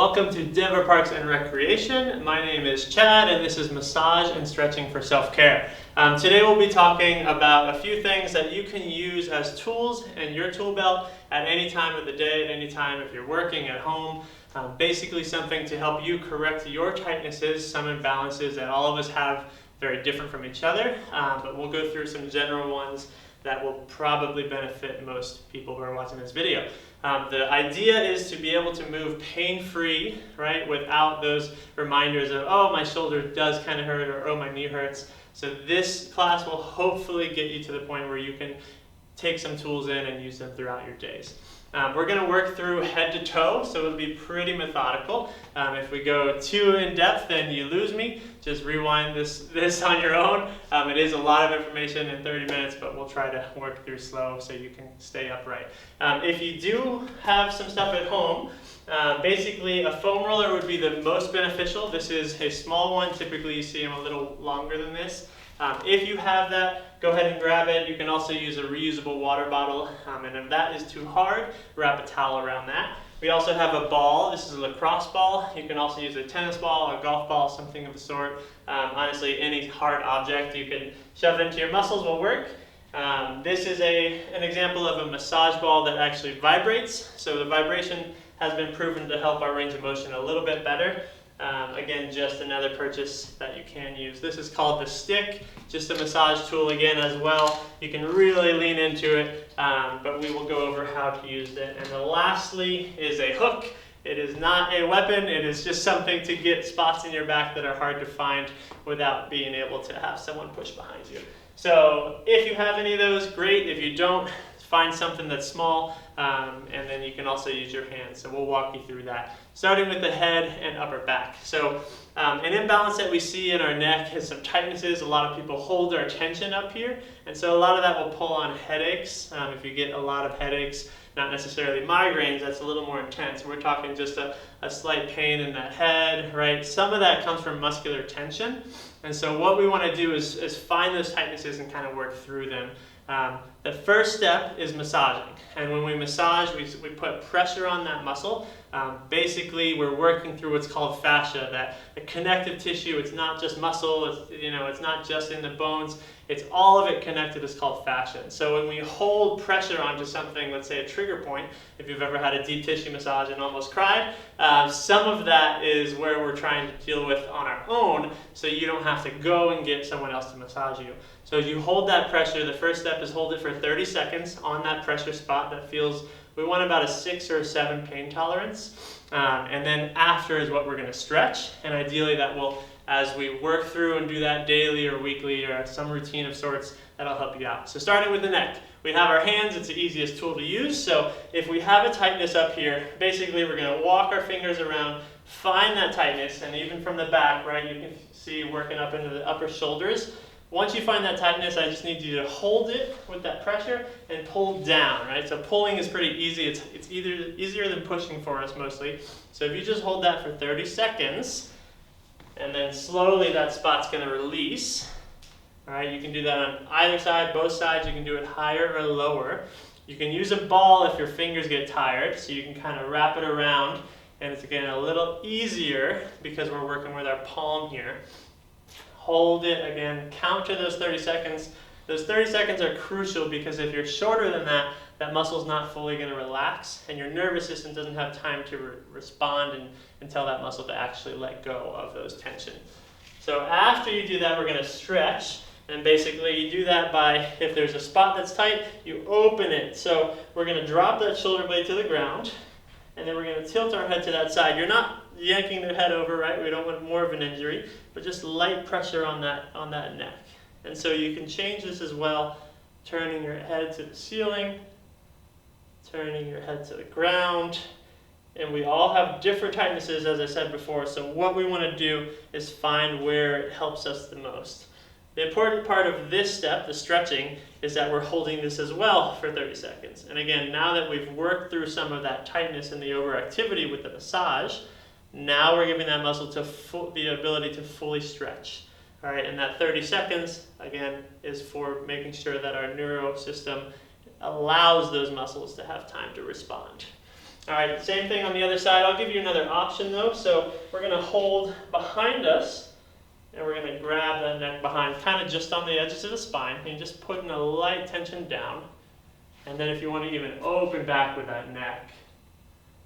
Welcome to Denver Parks and Recreation. My name is Chad and this is Massage and Stretching for Self-Care. Today we'll be talking about a few things that you can use as tools in your tool belt at any time of the day, at any time if you're working at home. Basically something to help you correct your tightnesses, some imbalances that all of us have very different from each other, but we'll go through some general ones that will probably benefit most people who are watching this video. The idea is to be able to move pain-free, right, without those reminders of, oh, my shoulder does kind of hurt, or oh, my knee hurts. So this class will hopefully get you to the point where you can take some tools in and use them throughout your days. We're going to work through head to toe, so it'll be pretty methodical. If we go too in depth, then you lose me. Just rewind this on your own. It is a lot of information in 30 minutes, but we'll try to work through slow so you can stay upright. If you do have some stuff at home, basically a foam roller would be the most beneficial. This is a small one. Typically you see them a little longer than this. If you have that, go ahead and grab it. You can also use a reusable water bottle, and if that is too hard, wrap a towel around that. We also have a ball. This is a lacrosse ball. You can also use a tennis ball, a golf ball, something of the sort. Honestly, any hard object you can shove into your muscles will work. This is an example of a massage ball that actually vibrates. So the vibration has been proven to help our range of motion a little bit better. Again, just another purchase that you can use. This is called the stick, just a massage tool again as well. You can really lean into it, but we will go over how to use it. And then lastly is a hook. It is not a weapon, it is just something to get spots in your back that are hard to find without being able to have someone push behind you. So if you have any of those, great. If you don't, find something that's small, and then you can also use your hands. So we'll walk you through that. Starting with the head and upper back. So an imbalance that we see in our neck is some tightnesses. A lot of people hold their tension up here, and so a lot of that will pull on headaches. If you get a lot of headaches, not necessarily migraines, that's a little more intense. We're talking just a slight pain in that head, right? Some of that comes from muscular tension, and so what we want to do is find those tightnesses and kind of work through them. The first step is massaging, and when we massage, we put pressure on that muscle. Basically, we're working through what's called fascia, that the connective tissue. It's not just muscle. It's not just in the bones. It's all of it connected. Is called fascia. So when we hold pressure onto something, let's say a trigger point, if you've ever had a deep tissue massage and almost cried, some of that is where we're trying to deal with on our own, so you don't have to go and get someone else to massage you. So as you hold that pressure, the first step is hold it for 30 seconds on that pressure spot that feels, we want about a 6 or a 7 pain tolerance. And then after is what we're going to stretch, and ideally that will, as we work through and do that daily or weekly or some routine of sorts, that'll help you out. So starting with the neck, we have our hands. It's the easiest tool to use. So if we have a tightness up here, basically we're going to walk our fingers around, find that tightness, and even from the back, right, you can see working up into the upper shoulders. Once you find that tightness, I just need you to hold it with that pressure and pull down, right? So pulling is pretty easy. It's easier than pushing for us mostly. So if you just hold that for 30 seconds, and then slowly that spot's going to release. All right, you can do that on either side, both sides. You can do it higher or lower. You can use a ball if your fingers get tired, so you can kind of wrap it around, and it's again a little easier because we're working with our palm here. Hold it again, count to those 30 seconds. Those 30 seconds are crucial because if you're shorter than that, that muscle's not fully going to relax, and your nervous system doesn't have time to respond and tell that muscle to actually let go of those tension. So after you do that, we're going to stretch, and basically you do that by, if there's a spot that's tight, you open it. So we're going to drop that shoulder blade to the ground, and then we're going to tilt our head to that side. You're not yanking their head over, right? We don't want more of an injury, but just light pressure on that neck. And so you can change this as well, turning your head to the ceiling, turning your head to the ground. And we all have different tightnesses, as I said before, so what we want to do is find where it helps us the most. The important part of this step, the stretching, is that we're holding this as well for 30 seconds. And again, now that we've worked through some of that tightness and the overactivity with the massage, now we're giving that muscle the ability to fully stretch. All right, and that 30 seconds, again, is for making sure that our neuro system allows those muscles to have time to respond. All right, same thing on the other side. I'll give you another option though. So we're going to hold behind us, and we're going to grab that neck behind, kind of just on the edges of the spine, and just putting a light tension down. And then if you want to even open back with that neck,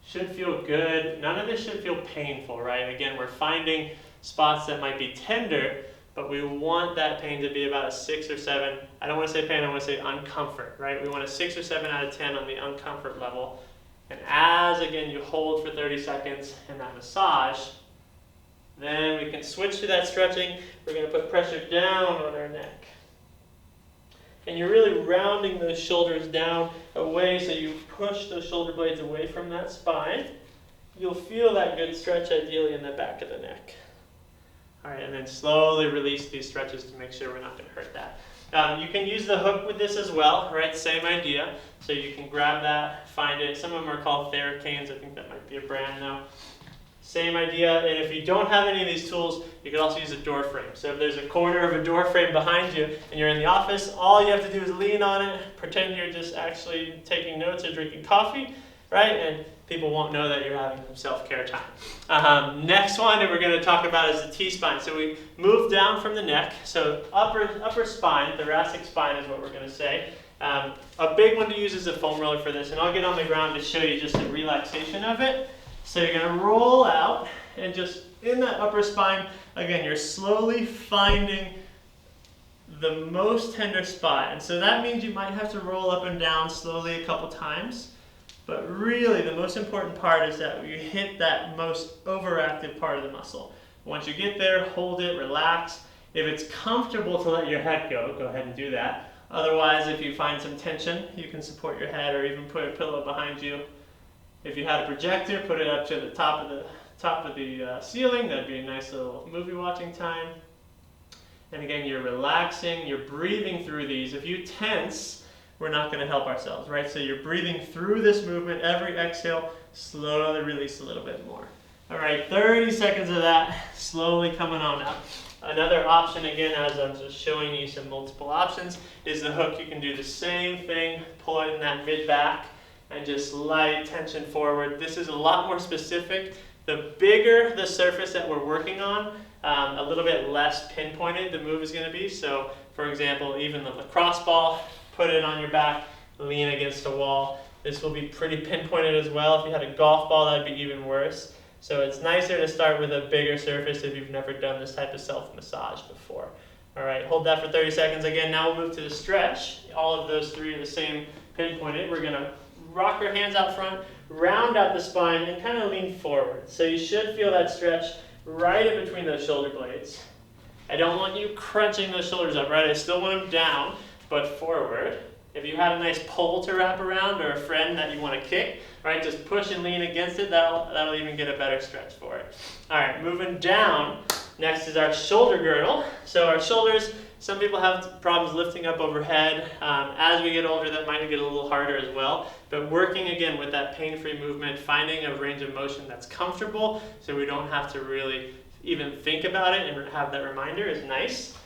should feel good. None of this should feel painful, right? Again, we're finding spots that might be tender, but we want that pain to be about a 6 or 7. I don't want to say pain, I want to say uncomfort, right? We want a 6 or 7 out of 10 on the uncomfort level. And as, again, you hold for 30 seconds in that massage, then we can switch to that stretching. We're going to put pressure down on our neck. And you're really rounding those shoulders down away, so you push those shoulder blades away from that spine. You'll feel that good stretch ideally in the back of the neck. All right, and then slowly release these stretches to make sure we're not going to hurt that. You can use the hook with this as well, right? Same idea. So you can grab that, find it. Some of them are called Theracanes. I think that might be a brand now. Same idea, and if you don't have any of these tools, you can also use a door frame. So if there's a corner of a door frame behind you and you're in the office, all you have to do is lean on it, pretend you're just actually taking notes or drinking coffee, right? And people won't know that you're having some self-care time. Next one that we're going to talk about is the T-spine. So we move down from the neck. So upper spine, thoracic spine is what we're going to say. A big one to use is a foam roller for this, and I'll get on the ground to show you just a relaxation of it. So you're going to roll out, and just in that upper spine, again, you're slowly finding the most tender spot. And so that means you might have to roll up and down slowly a couple times. But really, the most important part is that you hit that most overactive part of the muscle. Once you get there, hold it, relax. If it's comfortable to let your head go, go ahead and do that. Otherwise, if you find some tension, you can support your head or even put a pillow behind you. If you had a projector, put it up to the top of the ceiling. That'd be a nice little movie watching time. And again, you're relaxing, you're breathing through these. If you tense, we're not going to help ourselves, right? So you're breathing through this movement. Every exhale, slowly release a little bit more. All right, 30 seconds of that, slowly coming on up. Another option, again, as I'm just showing you some multiple options, is the hook. You can do the same thing, pull it in that mid-back, and just light tension forward. This is a lot more specific. The bigger the surface that we're working on, a little bit less pinpointed the move is going to be. So, for example, even the lacrosse ball, put it on your back, lean against a wall. This will be pretty pinpointed as well. If you had a golf ball, that'd be even worse. So it's nicer to start with a bigger surface if you've never done this type of self-massage before. All right, hold that for 30 seconds. Again, now we'll move to the stretch. All of those three are the same pinpointed. We're going to rock our hands out front, round out the spine, and kind of lean forward. So you should feel that stretch right in between those shoulder blades. I don't want you crunching those shoulders up, right? I still want them down, but forward. If you had a nice pole to wrap around or a friend that you want to kick, right, just push and lean against it. That'll even get a better stretch for it. All right, moving down. Next is our shoulder girdle. So our shoulders, some people have problems lifting up overhead. As we get older, that might get a little harder as well. But working again with that pain-free movement, finding a range of motion that's comfortable so we don't have to really even think about it and have that reminder is nice.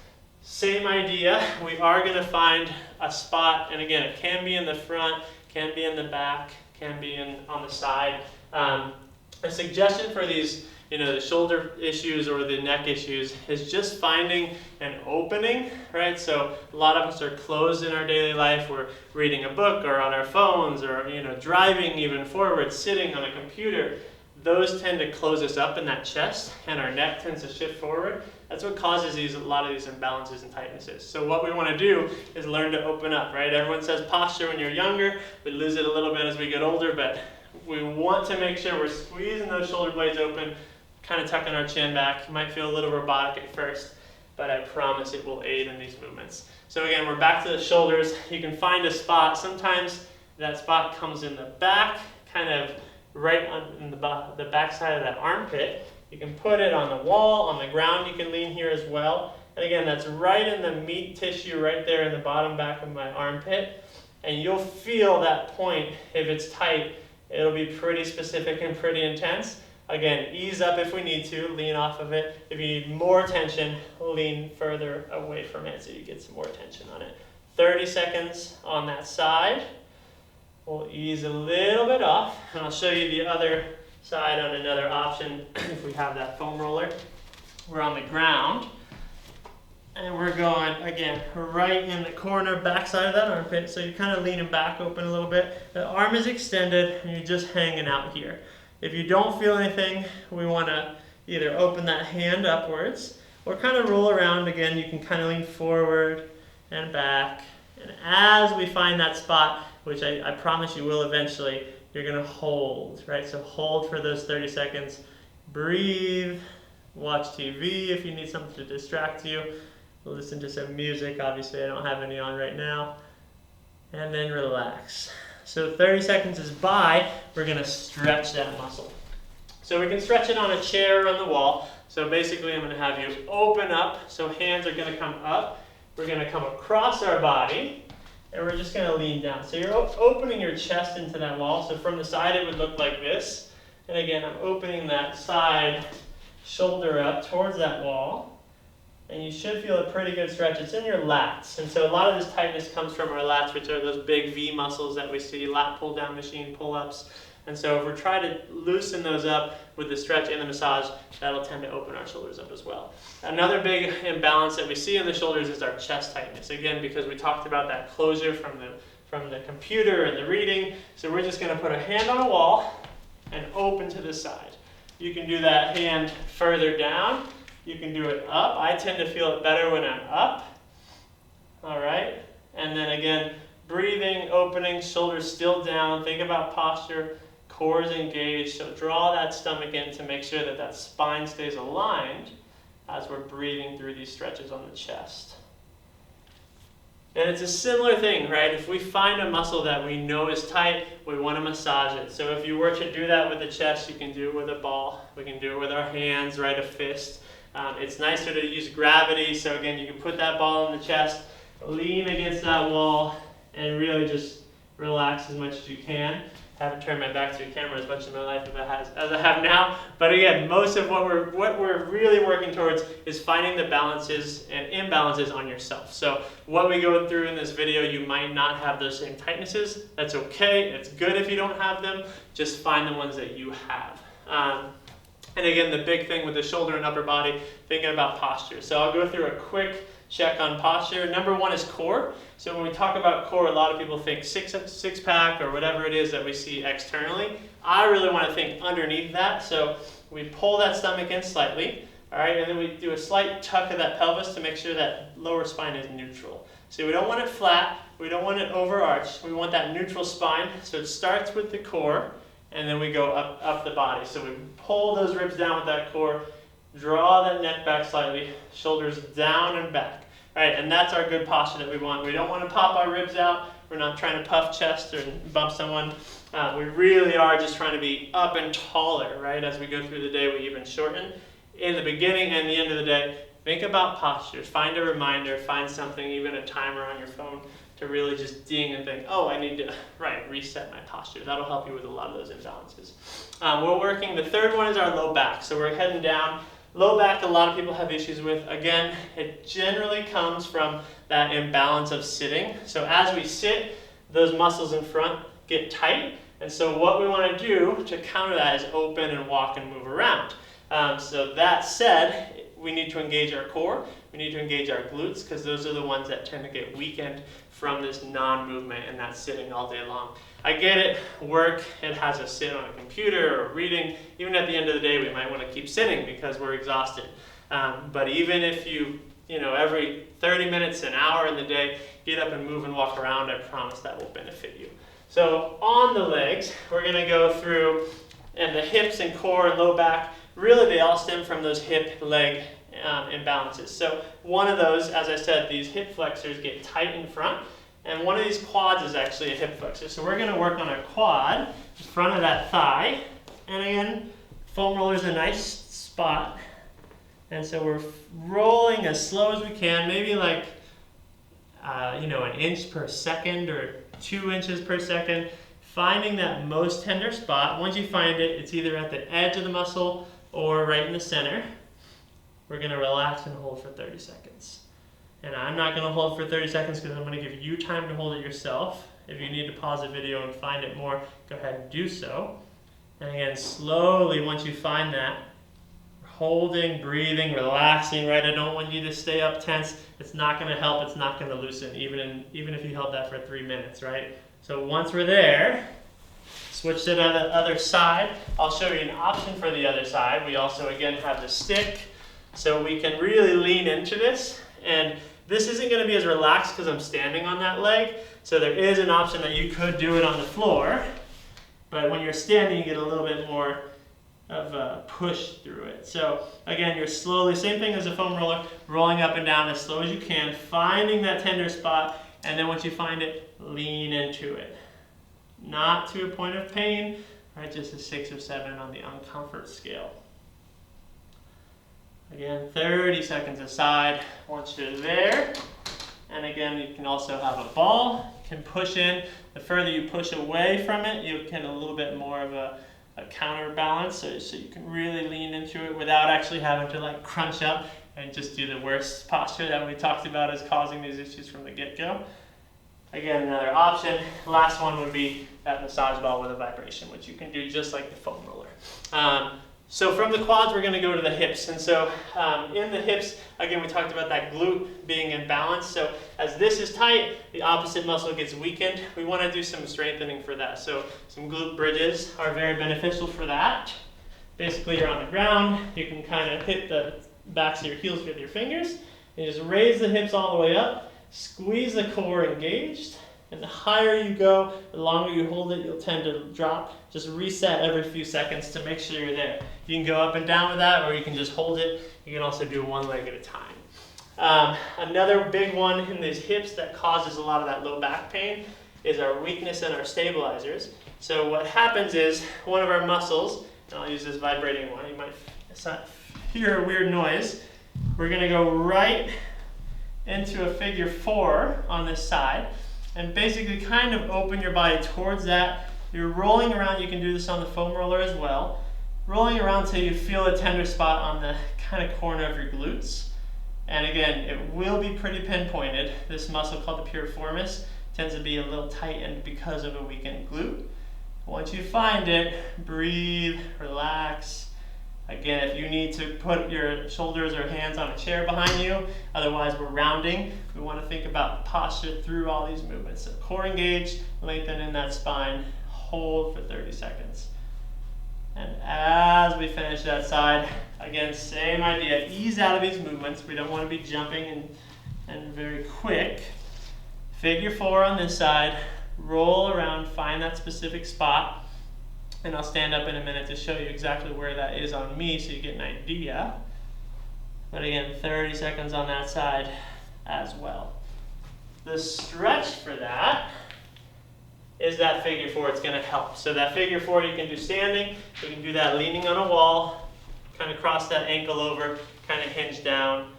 Same idea, we are going to find a spot, and again, it can be in the front, can be in the back, can be on the side. A suggestion for these, the shoulder issues or the neck issues is just finding an opening, right? So a lot of us are closed in our daily life. We're reading a book or on our phones or, driving even forward, sitting on a computer. Those tend to close us up in that chest, and our neck tends to shift forward. That's what causes a lot of these imbalances and tightnesses. So what we want to do is learn to open up, right? Everyone says posture when you're younger. We lose it a little bit as we get older, but we want to make sure we're squeezing those shoulder blades open, kind of tucking our chin back. You might feel a little robotic at first, but I promise it will aid in these movements. So again, we're back to the shoulders. You can find a spot. Sometimes that spot comes in the back, kind of right on the back side of that armpit. You can put it on the wall, on the ground. You can lean here as well. And again, that's right in the meat tissue right there in the bottom back of my armpit. And you'll feel that point. If it's tight, it'll be pretty specific and pretty intense. Again, ease up if we need to, lean off of it. If you need more tension, lean further away from it so you get some more tension on it. 30 seconds on that side. We'll ease a little bit off, and I'll show you the other side on another option if we have that foam roller. We're on the ground, and we're going, again, right in the corner, backside of that armpit, so you're kind of leaning back open a little bit. The arm is extended, and you're just hanging out here. If you don't feel anything, we want to either open that hand upwards, or kind of roll around. Again, you can kind of lean forward and back, and as we find that spot, which I promise you will eventually, you're going to hold, right? So hold for those 30 seconds, breathe, watch TV if you need something to distract you, listen to some music. Obviously I don't have any on right now, and then relax. So 30 seconds is by, we're going to stretch that muscle. So we can stretch it on a chair or on the wall. So basically I'm going to have you open up, so hands are going to come up, we're going to come across our body, and we're just going to lean down. So you're opening your chest into that wall. So from the side it would look like this. And again, I'm opening that side shoulder up towards that wall. And you should feel a pretty good stretch. It's in your lats. And so a lot of this tightness comes from our lats, which are those big V muscles that we see, lat pull down machine pull-ups. And so if we're trying to loosen those up with the stretch and the massage, that'll tend to open our shoulders up as well. Another big imbalance that we see in the shoulders is our chest tightness. Again, because we talked about that closure from the computer and the reading. So we're just going to put a hand on a wall and open to the side. You can do that hand further down. You can do it up. I tend to feel it better when I'm up. All right. And then again, breathing, opening, shoulders still down. Think about posture. Core is engaged, so draw that stomach in to make sure that that spine stays aligned as we're breathing through these stretches on the chest. And it's a similar thing, right? If we find a muscle that we know is tight, we want to massage it. So if you were to do that with the chest, you can do it with a ball. We can do it with our hands, right? A fist. It's nicer to use gravity. So again, you can put that ball in the chest, lean against that wall, and really just relax as much as you can. I haven't turned my back to the camera as much in my life as I have now. But again, most of what we're really working towards is finding the balances and imbalances on yourself. So what we go through in this video, you might not have those same tightnesses. That's okay. It's good if you don't have them. Just find the ones that you have. And again, the big thing with the shoulder and upper body, thinking about posture. So I'll go through a quick check on posture. Number one is core. So when we talk about core, a lot of people think six-pack or whatever it is that we see externally. I really want to think underneath that. So we pull that stomach in slightly, all right, and then we do a slight tuck of that pelvis to make sure that lower spine is neutral. So we don't want it flat, we don't want it overarched, we want that neutral spine. So it starts with the core, and then we go up the body. So we pull those ribs down with that core, draw that neck back slightly, shoulders down and back. All right, and that's our good posture that we want. We don't want to pop our ribs out. We're not trying to puff chest or bump someone. We really are just trying to be up and taller, right? As we go through the day, we even shorten. In the beginning and the end of the day, think about posture. Find a reminder, find something, even a timer on your phone, to really just ding and think, oh, I need to, reset my posture. That'll help you with a lot of those imbalances. We're working, the third one is our low back. So we're heading down. Low back, a lot of people have issues with. Again, it generally comes from that imbalance of sitting. So as we sit, those muscles in front get tight. And so what we want to do to counter that is open and walk and move around. So that said, we need to engage our core. We need to engage our glutes, because those are the ones that tend to get weakened from this non-movement and that sitting all day long. I get it, work, it has us sit on a computer or reading. Even at the end of the day, we might want to keep sitting because we're exhausted. But even if you every 30 minutes, an hour in the day, get up and move and walk around, I promise that will benefit you. So on the legs, we're going to go through, and the hips and core and low back, really they all stem from those hip-leg imbalances. So one of those, as I said, these hip flexors get tight in front, and one of these quads is actually a hip flexor. So we're going to work on our quad, in front of that thigh, and again, foam roller is a nice spot, and so we're rolling as slow as we can, maybe like an inch per second or 2 inches per second, finding that most tender spot. Once you find it, it's either at the edge of the muscle or right in the center. We're going to relax and hold for 30 seconds. And I'm not going to hold for 30 seconds because I'm going to give you time to hold it yourself. If you need to pause the video and find it more, go ahead and do so. And again, slowly, once you find that, holding, breathing, relaxing, right? I don't want you to stay up tense. It's not going to help. It's not going to loosen, even if you held that for 3 minutes, right? So once we're there, switch to the other side. I'll show you an option for the other side. We also, again, have the stick, so we can really lean into this. And this isn't going to be as relaxed because I'm standing on that leg. So there is an option that you could do it on the floor. But when you're standing, you get a little bit more of a push through it. So again, you're slowly, same thing as a foam roller, rolling up and down as slow as you can, finding that tender spot, and then once you find it, lean into it. Not to a point of pain, right? Just a 6 or 7 on the uncomfort scale. Again, 30 seconds aside once you're there. And again, you can also have a ball. You can push in. The further you push away from it, you get a little bit more of a counterbalance, so you can really lean into it without actually having to like crunch up and just do the worst posture that we talked about as causing these issues from the get-go. Again, another option. Last one would be that massage ball with a vibration, which you can do just like the foam roller. So from the quads, we're going to go to the hips. And so in the hips, again, we talked about that glute being in balance. So as this is tight, the opposite muscle gets weakened. We want to do some strengthening for that. So some glute bridges are very beneficial for that. Basically, you're on the ground. You can kind of hit the backs of your heels with your fingers. And just raise the hips all the way up. Squeeze the core engaged. And the higher you go, the longer you hold it, you'll tend to drop. Just reset every few seconds to make sure you're there. You can go up and down with that, or you can just hold it. You can also do one leg at a time. Another big one in these hips that causes a lot of that low back pain is our weakness in our stabilizers. So what happens is one of our muscles, and I'll use this vibrating one, you might hear a weird noise. We're going to go right into a figure 4 on this side. And basically kind of open your body towards that. You're rolling around. You can do this on the foam roller as well. Rolling around till you feel a tender spot on the kind of corner of your glutes. And again, it will be pretty pinpointed. This muscle called the Piriformis tends to be a little tightened because of a weakened glute. Once you find it, breathe, relax. Again, if you need to put your shoulders or hands on a chair behind you, otherwise we're rounding, we want to think about posture through all these movements. So core engaged, lengthen in that spine, hold for 30 seconds. And as we finish that side, again, same idea, ease out of these movements. We don't want to be jumping and very quick. Figure 4 on this side, roll around, find that specific spot. And I'll stand up in a minute to show you exactly where that is on me so you get an idea. But again, 30 seconds on that side as well. The stretch for that is that figure 4. It's going to help. So that figure 4 you can do standing. You can do that leaning on a wall, kind of cross that ankle over, kind of hinge down.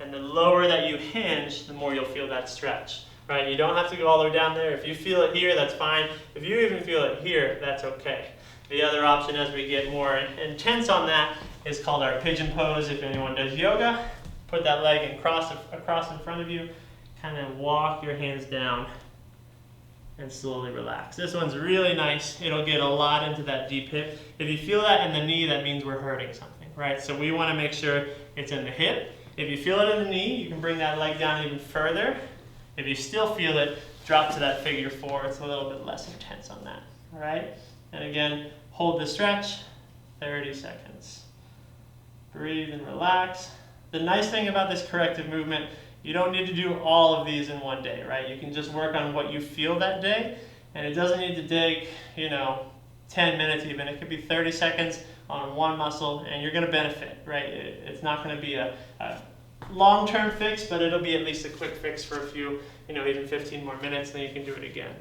And the lower that you hinge, the more you'll feel that stretch. Right? You don't have to go all the way down there. If you feel it here, that's fine. If you even feel it here, that's okay. The other option as we get more intense on that is called our Pigeon Pose. If anyone does yoga, put that leg across in front of you, kind of walk your hands down and slowly relax. This one's really nice. It'll get a lot into that deep hip. If you feel that in the knee, that means we're hurting something, right? So we want to make sure it's in the hip. If you feel it in the knee, you can bring that leg down even further. If you still feel it, drop to that figure 4. It's a little bit less intense on that, all right? And again, hold the stretch, 30 seconds. Breathe and relax. The nice thing about this corrective movement, you don't need to do all of these in one day, right? You can just work on what you feel that day, and it doesn't need to take, 10 minutes even. It could be 30 seconds on one muscle, and you're going to benefit, right? It's not going to be a long-term fix, but it'll be at least a quick fix for a few, even 15 more minutes, then you can do it again.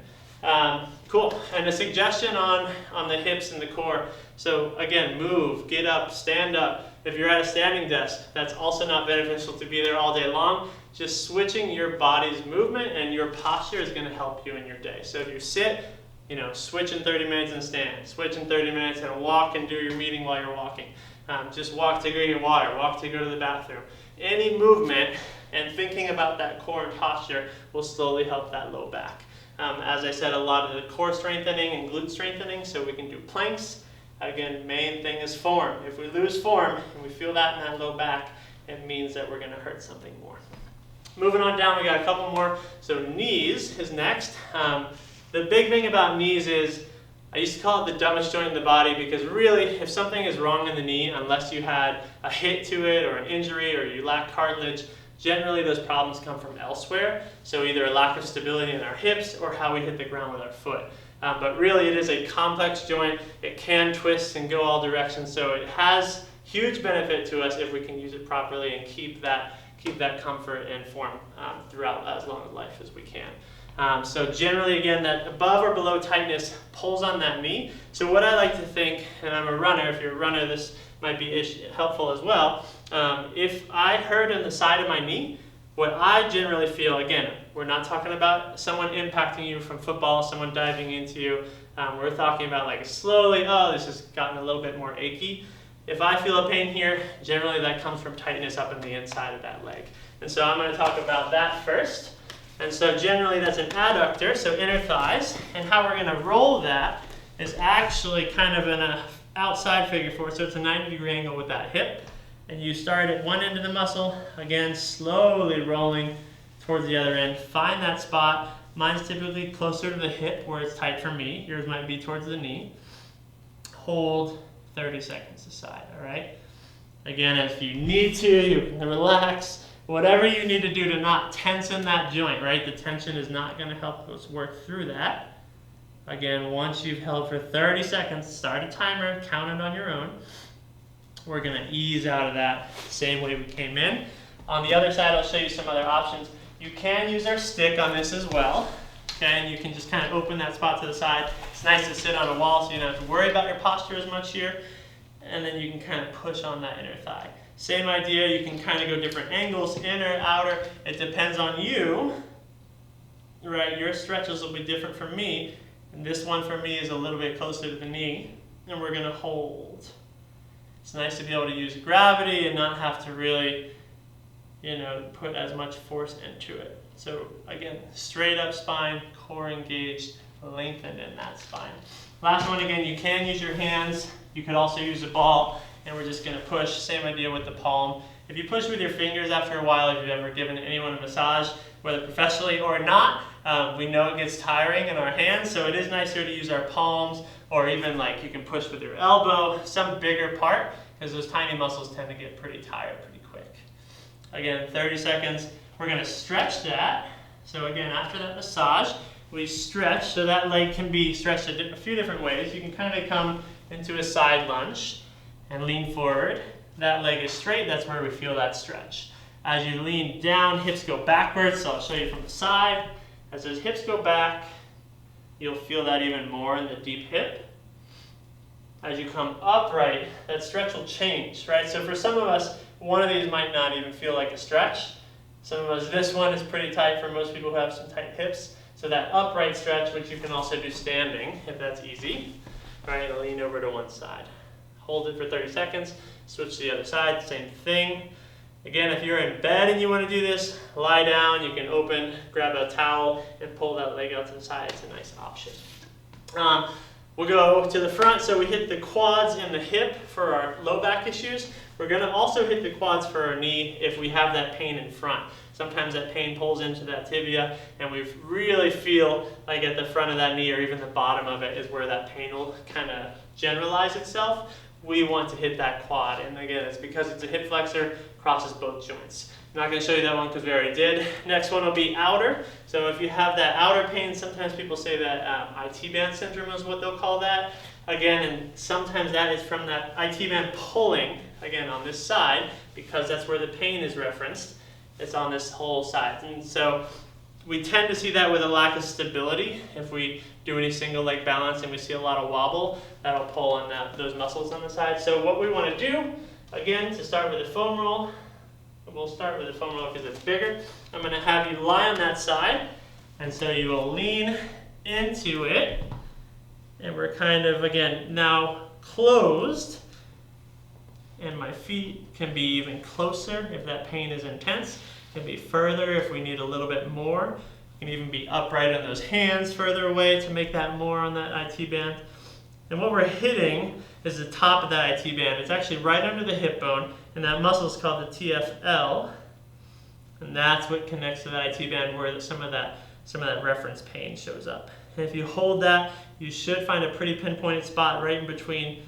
Cool. And a suggestion on the hips and the core. So again, move, get up, stand up. If you're at a standing desk, that's also not beneficial to be there all day long. Just switching your body's movement and your posture is going to help you in your day. So if you sit, switch in 30 minutes and stand. Switch in 30 minutes and walk and do your meeting while you're walking. Just walk to go get water, walk to go to the bathroom. Any movement and thinking about that core and posture will slowly help that low back. As I said, a lot of the core strengthening and glute strengthening, so we can do planks. Again, main thing is form. If we lose form and we feel that in that low back, it means that we're going to hurt something more. Moving on down, we got a couple more. So knees is next. The big thing about knees is, I used to call it the dumbest joint in the body, because really, if something is wrong in the knee, unless you had a hit to it or an injury or you lack cartilage, generally those problems come from elsewhere. So either a lack of stability in our hips or how we hit the ground with our foot. But really it is a complex joint. It can twist and go all directions, so it has huge benefit to us if we can use it properly and keep that comfort and form throughout as long a life as we can. So generally, again, that above or below tightness pulls on that knee. So what I like to think, and I'm a runner, if you're a runner this might be helpful as well, if I hurt on the side of my knee, what I generally feel, again, we're not talking about someone impacting you from football, someone diving into you. We're talking about like slowly, oh, this has gotten a little bit more achy. If I feel a pain here, generally that comes from tightness up in the inside of that leg. And so I'm going to talk about that first. And so generally that's an adductor, so inner thighs. And how we're going to roll that is actually kind of in an outside figure four. So it's a 90-degree angle with that hip. And you start at one end of the muscle, again, slowly rolling towards the other end. Find that spot. Mine's typically closer to the hip where it's tight for me. Yours might be towards the knee. Hold 30 seconds aside, all right? Again, if you need to, you can relax. Whatever you need to do to not tension that joint, right? The tension is not going to help us work through that. Again, once you've held for 30 seconds, start a timer, count it on your own. We're going to ease out of that same way we came in. On the other side, I'll show you some other options. You can use our stick on this as well. Okay, and you can just kind of open that spot to the side. It's nice to sit on a wall so you don't have to worry about your posture as much here. And then you can kind of push on that inner thigh. Same idea, you can kind of go different angles, inner, outer. It depends on you, right? Your stretches will be different from me. And this one for me is a little bit closer to the knee. And we're gonna hold. It's nice to be able to use gravity and not have to really, put as much force into it. So again, straight up spine, core engaged, lengthened in that spine. Last one, again, you can use your hands. You could also use a ball, and we're just gonna push, same idea with the palm. If you push with your fingers after a while, if you've ever given anyone a massage, whether professionally or not, we know it gets tiring in our hands, so it is nicer to use our palms, or even like you can push with your elbow, some bigger part, because those tiny muscles tend to get pretty tired pretty quick. Again, 30 seconds. We're gonna stretch that. So again, after that massage, we stretch, so that leg can be stretched a few different ways. You can kind of come into a side lunge and lean forward. That leg is straight, that's where we feel that stretch. As you lean down, hips go backwards, so I'll show you from the side. As those hips go back, you'll feel that even more in the deep hip. As you come upright, that stretch will change, right? So for some of us, one of these might not even feel like a stretch. Some of us, this one is pretty tight for most people who have some tight hips. So that upright stretch, which you can also do standing, if that's easy. All right, I'll lean over to one side. Hold it for 30 seconds, switch to the other side, same thing. Again, if you're in bed and you want to do this, lie down, you can open, grab a towel, and pull that leg out to the side. It's a nice option. We'll go to the front, so we hit the quads and the hip for our low back issues. We're going to also hit the quads for our knee if we have that pain in front. Sometimes that pain pulls into that tibia, and we really feel like at the front of that knee or even the bottom of it is where that pain will kind of generalize itself. We want to hit that quad, and again, it's because it's a hip flexor, crosses both joints. I'm not going to show you that one because we already did. Next one will be outer. So if you have that outer pain, sometimes people say that IT band syndrome is what they'll call that. Again, and sometimes that is from that IT band pulling, again, on this side, because that's where the pain is referenced. It's on this whole side. And so we tend to see that with a lack of stability. If we do any single leg balance and we see a lot of wobble, that'll pull on those muscles on the side. So what we want to do, again, to start with a foam roll, we'll start with the foam roll because it's bigger. I'm going to have you lie on that side, and so you will lean into it, and we're kind of, again, now closed, and my feet can be even closer if that pain is intense, can be further if we need a little bit more. You can even be upright on those hands further away to make that more on that IT band. And what we're hitting is the top of that IT band. It's actually right under the hip bone, and that muscle is called the TFL. And that's what connects to that IT band where some of that reference pain shows up. And if you hold that, you should find a pretty pinpointed spot right in between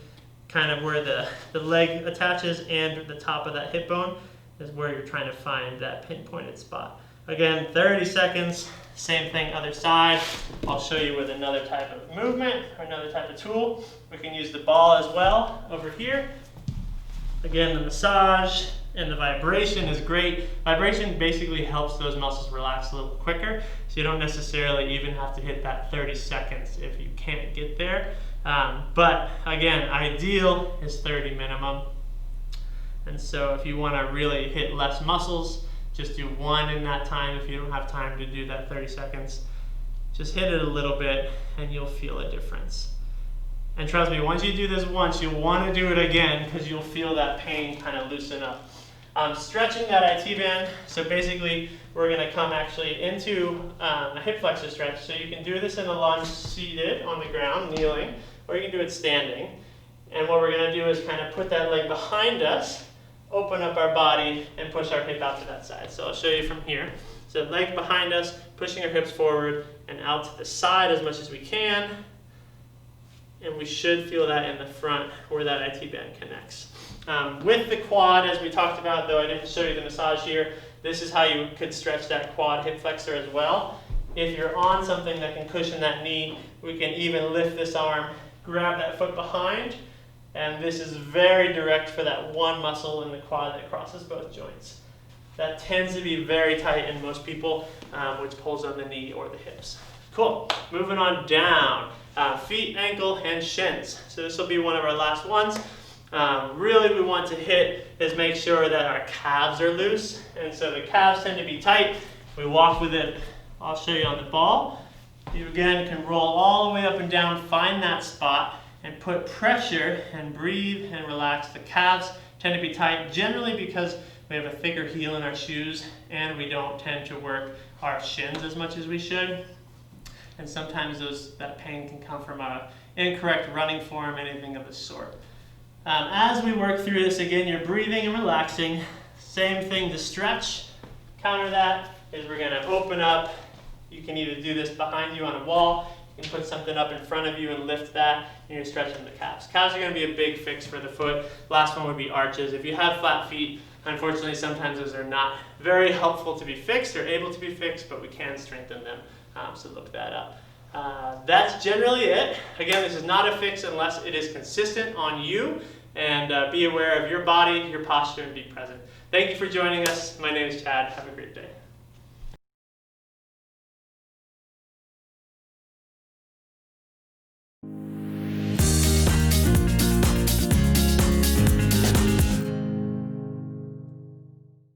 kind of where the leg attaches and the top of that hip bone is where you're trying to find that pinpointed spot. Again, 30 seconds, same thing other side. I'll show you with another type of movement or another type of tool. We can use the ball as well over here. Again, the massage and the vibration is great. Vibration basically helps those muscles relax a little quicker, so you don't necessarily even have to hit that 30 seconds if you can't get there. But again, ideal is 30 minimum. And so if you want to really hit less muscles, just do one in that time. If you don't have time to do that 30 seconds, just hit it a little bit and you'll feel a difference. And trust me, once you do this once, you'll want to do it again because you'll feel that pain kind of loosen up. Stretching that IT band, so basically we're going to come actually into a hip flexor stretch. So you can do this in a lunge seated on the ground, kneeling, or you can do it standing. And what we're going to do is kind of put that leg behind us, open up our body, and push our hip out to that side. So I'll show you from here. So leg behind us, pushing our hips forward and out to the side as much as we can. And we should feel that in the front where that IT band connects. With the quad, as we talked about, though I didn't show you the massage here, this is how you could stretch that quad hip flexor as well. If you're on something that can cushion that knee, we can even lift this arm, grab that foot behind, and this is very direct for that one muscle in the quad that crosses both joints. That tends to be very tight in most people, which pulls on the knee or the hips. Cool, moving on down. Feet, ankle, and shins. So this will be one of our last ones. Really we want to hit is make sure that our calves are loose. And so the calves tend to be tight. We walk with it. I'll show you on the ball. You again can roll all the way up and down, find that spot, and put pressure and breathe and relax. The calves tend to be tight generally because we have a thicker heel in our shoes and we don't tend to work our shins as much as we should. And sometimes that pain can come from an incorrect running form, anything of the sort. As we work through this, again, you're breathing and relaxing. Same thing to stretch. Counter that is we're going to open up. You can either do this behind you on a wall. You can put something up in front of you and lift that, and you're stretching the calves. Calves are going to be a big fix for the foot. Last one would be arches. If you have flat feet, unfortunately, sometimes those are not very helpful to be fixed or able to be fixed, but we can strengthen them. So look that up. That's generally it. Again, this is not a fix unless it is consistent on you, and be aware of your body, your posture, and be present. Thank you for joining us. My name is Chad. Have a great day.